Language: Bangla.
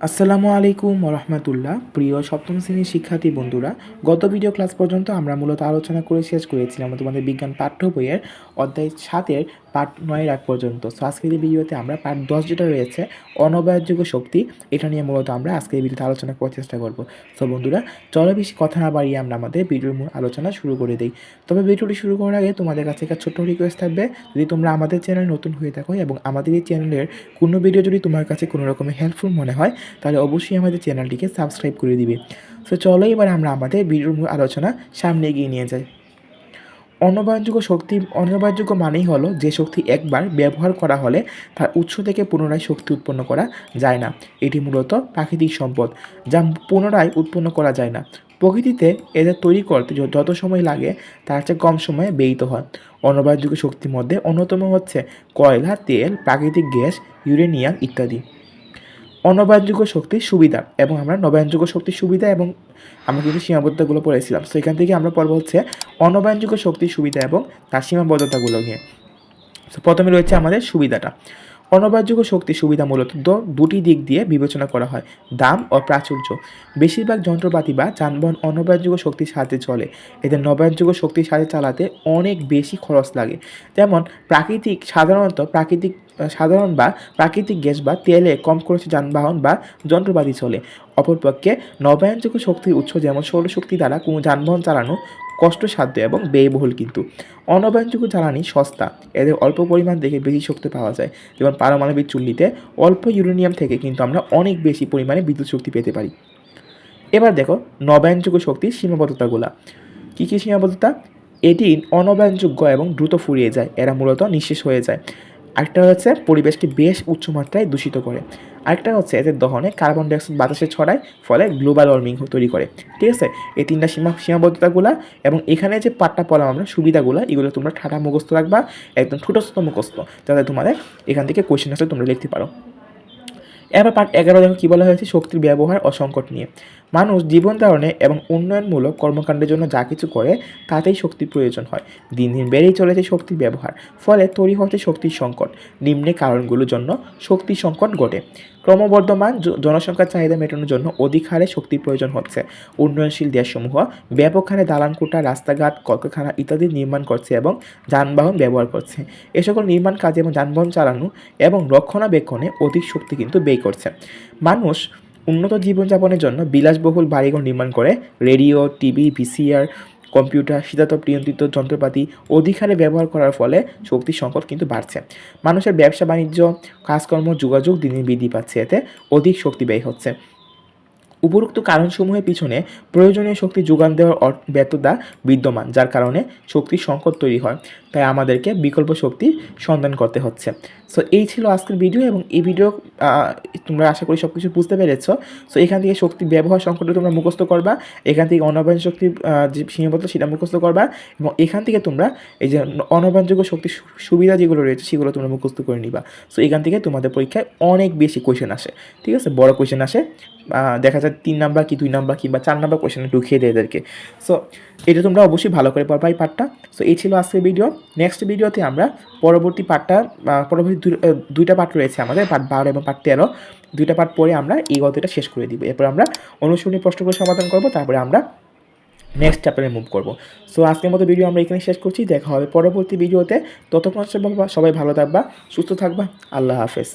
আসসালামু আলাইকুম রহমতুল্লাহ। প্রিয় সপ্তম শ্রেণীর শিক্ষার্থী বন্ধুরা, গত ভিডিও ক্লাস পর্যন্ত আমরা মূলত আলোচনা করে শেষ করেছিলাম তোমাদের বিজ্ঞান পাঠ্য বইয়ের অধ্যায় 7-এর পার্ট 9 আগ পর্যন্ত। সো আজকের এই ভিডিওতে আমরা পার্ট 10 যেটা রয়েছে অনবায়যোগ্য শক্তি, এটা নিয়ে মূলত আমরা আজকের এই ভিডিওতে আলোচনা করার চেষ্টা করব। সো বন্ধুরা, চলো বেশি কথা না বাড়িয়ে আমরা আমাদের ভিডিওর মূল আলোচনা শুরু করে দিই। তবে ভিডিওটি শুরু করার আগে তোমাদের কাছে একটা ছোট্ট রিকোয়েস্ট থাকবে, যদি তোমরা আমাদের চ্যানেল নতুন হয়ে থাকো এবং আমাদের এই চ্যানেলের কোনো ভিডিও যদি তোমার কাছে কোনো রকমের হেল্পফুল মনে হয়, তাহলে অবশ্যই আমাদের চ্যানেলটিকে সাবস্ক্রাইব করে দিবে। সো চলো এবার আমরা আমাদের ভিডিওর মূল আলোচনা সামনে এগিয়ে নিয়ে যাই। অনবায়যোগ্য মানেই হলো যে শক্তি একবার ব্যবহার করা হলে তার উৎস থেকে পুনরায় শক্তি উৎপন্ন করা যায় না। এটি মূলত প্রাকৃতিক সম্পদ, যা পুনরায় উৎপন্ন করা যায় না। প্রকৃতিতে এদের তৈরি করতে যত সময় লাগে তার চেয়ে কম সময়ে ব্যয়িত হয়। অনবায়যোগ্য শক্তির মধ্যে অন্যতম হচ্ছে কয়লা, তেল, প্রাকৃতিক গ্যাস, ইউরেনিয়াম ইত্যাদি। অনবায়নযোগ্য শক্তির সুবিধা এবং আমরা নবায়নযোগ্য শক্তির সুবিধা এবং আমরা কিন্তু সীমাবদ্ধতাগুলো পড়েছিলাম। সো এখান থেকে আমরা পড়ব হচ্ছে অনবায়নযোগ্য শক্তির সুবিধা এবং তার সীমাবদ্ধতাগুলো নিয়ে। সো প্রথমে রয়েছে আমাদের সুবিধাটা। অনবায়নযোগ্য শক্তির সুবিধা মূলত দুটি দিক দিয়ে বিবেচনা করা হয়: দাম ও প্রাচুর্য। বেশিরভাগ যন্ত্রপাতি বা যানবাহন অনবায়নযোগ্য শক্তির সাহায্যে চলে। এদের নবায়নযোগ্য শক্তির সাথে চালাতে অনেক বেশি খরচ লাগে। যেমন সাধারণ বা প্রাকৃতিক গ্যাস বা তেলে কম খরচে যানবাহন বা যন্ত্রপাতি চলে। অপরপক্ষে নবায়নযোগ্য শক্তির উৎস যেমন সৌরশক্তি দ্বারা কোনো যানবাহন চালানো কষ্টসাধ্য এবং ব্যয়বহুল, কিন্তু অনবায়নযোগ্য জ্বালানি সস্তা। এদের অল্প পরিমাণ থেকে বেশি শক্তি পাওয়া যায়। যেমন পারমাণবিক চুল্লিতে অল্প ইউরেনিয়াম থেকে কিন্তু আমরা অনেক বেশি পরিমাণে বিদ্যুৎ শক্তি পেতে পারি। এবার দেখো নবায়নযোগ্য শক্তির সীমাবদ্ধতাগুলো। কী কী সীমাবদ্ধতা? এটি অনবায়নযোগ্য এবং দ্রুত ফুরিয়ে যায়, এরা মূলত নিঃশেষ হয়ে যায়। আরেকটা হচ্ছে পরিবেশকে বেশ উচ্চমাত্রায় দূষিত করে। আরেকটা হচ্ছে এদের দহনে কার্বন ডাইঅক্সাইড বাতাসে ছড়ায়, ফলে গ্লোবাল ওয়ার্মিং তৈরি করে। ঠিক আছে, এই তিনটা সীমাবদ্ধতাগুলো এবং এখানে যে পাঠটা পড়াম আমরা সুবিধাগুলো, এগুলো তোমরা ঠাটা মুখস্থ রাখবা, একদম ছোটস্থ মুখস্থ, যাতে তোমাদের এখান থেকে কোয়েশ্চেন আসলে তোমরা লিখতে পারো। এবার পার্ট 11 দেখো কী বলা হয়েছে শক্তির ব্যবহার ও সংকট নিয়ে। মানুষ জীবন ধারণে এবং উন্নয়নমূলক কর্মকাণ্ডের জন্য যা কিছু করে তাতেই শক্তির প্রয়োজন হয়। দিন দিন বেড়েই চলেছে শক্তির ব্যবহার, ফলে তৈরি হচ্ছে শক্তির সংকট। নিম্নে কারণগুলোর জন্য শক্তির সংকট ঘটে: ক্রমবর্ধমান জনসংখ্যার চাহিদা মেটানোর জন্য অধিক হারে শক্তির প্রয়োজন হচ্ছে। উন্নয়নশীল দেশসমূহ ব্যাপক হারে দালানকোঠা, রাস্তাঘাট, কলকারখানা ইত্যাদি নির্মাণ করছে এবং যানবাহন ব্যবহার করছে। এ সকল নির্মাণ কাজে এবং যানবাহন চালানো এবং রক্ষণাবেক্ষণে অধিক শক্তি কিন্তু ব্যয় করছে। মানুষ উন্নত জীবনযাপনের জন্য বিলাসবহুল বাড়িঘর নির্মাণ করে। রেডিও, টিভি, ভিসিআর, কম্পিউটার, শীতাতপ নিয়ন্ত্রিত যন্ত্রপাতি অধিক হারে ব্যবহার করার ফলে শক্তির সংকট কিন্তু বাড়ছে। মানুষের ব্যবসা বাণিজ্য, কাজকর্ম, যোগাযোগ দিনে বৃদ্ধি পাচ্ছে, এতে অধিক শক্তি ব্যয় হচ্ছে। উপরোক্ত কারণসমূহের পিছনে প্রয়োজনীয় শক্তি যোগান দেওয়ার ব্যর্থতা বিদ্যমান, যার কারণে শক্তির সংকট তৈরি হয়। তাই আমাদেরকে বিকল্প শক্তি সন্ধান করতে হচ্ছে। সো এই ছিল আজকের ভিডিও, এবং এই ভিডিও তোমরা আশা করি সব কিছু বুঝতে পেরেছ। সো এখান থেকে শক্তির ব্যবহার সংকটে তোমরা মুখস্থ করবা, এখান থেকে অনবায়ন শক্তির যে সীমাবদ্ধতা সেটা মুখস্থ করবা, এবং এখান থেকে তোমরা এই যে অনবায়নযোগ্য শক্তির সুবিধা যেগুলো রয়েছে সেগুলো তোমরা মুখস্থ করে নিবা। সো এখান থেকে তোমাদের পরীক্ষায় অনেক বেশি কোয়েশ্চেন আসে। ঠিক আছে, বড় কোয়েশ্চেন আসে, দেখা যায় 3 নাম্বার কি 2 নাম্বার কিংবা 4 নাম্বার কোয়েশ্চেনে ঢুকিয়ে দেয় এদেরকে। সো এটা তোমরা অবশ্যই ভালো করে পড়বা এই পার্টটা। সো এই ছিল আজকের ভিডিও। নেক্সট ভিডিওতে আমরা পরবর্তী দুইটা পার্ট রয়েছে আমাদের, পার্ট 12 এবং পার্ট 13। দুইটা পার্ট পরে আমরা এই গল্পটা শেষ করে দিব। এরপর আমরা অনুশীলনী প্রশ্নগুলো সমাধান করব, তারপরে আমরা নেক্সট চ্যাপ্টারে মুভ করব। সো আজকের মতো ভিডিও আমরা এখানে শেষ করছি। দেখা হবে পরবর্তী ভিডিওতে। ততক্ষণ সবাই ভালো থাকবা, সুস্থ থাকবা। আল্লাহ হাফেজ।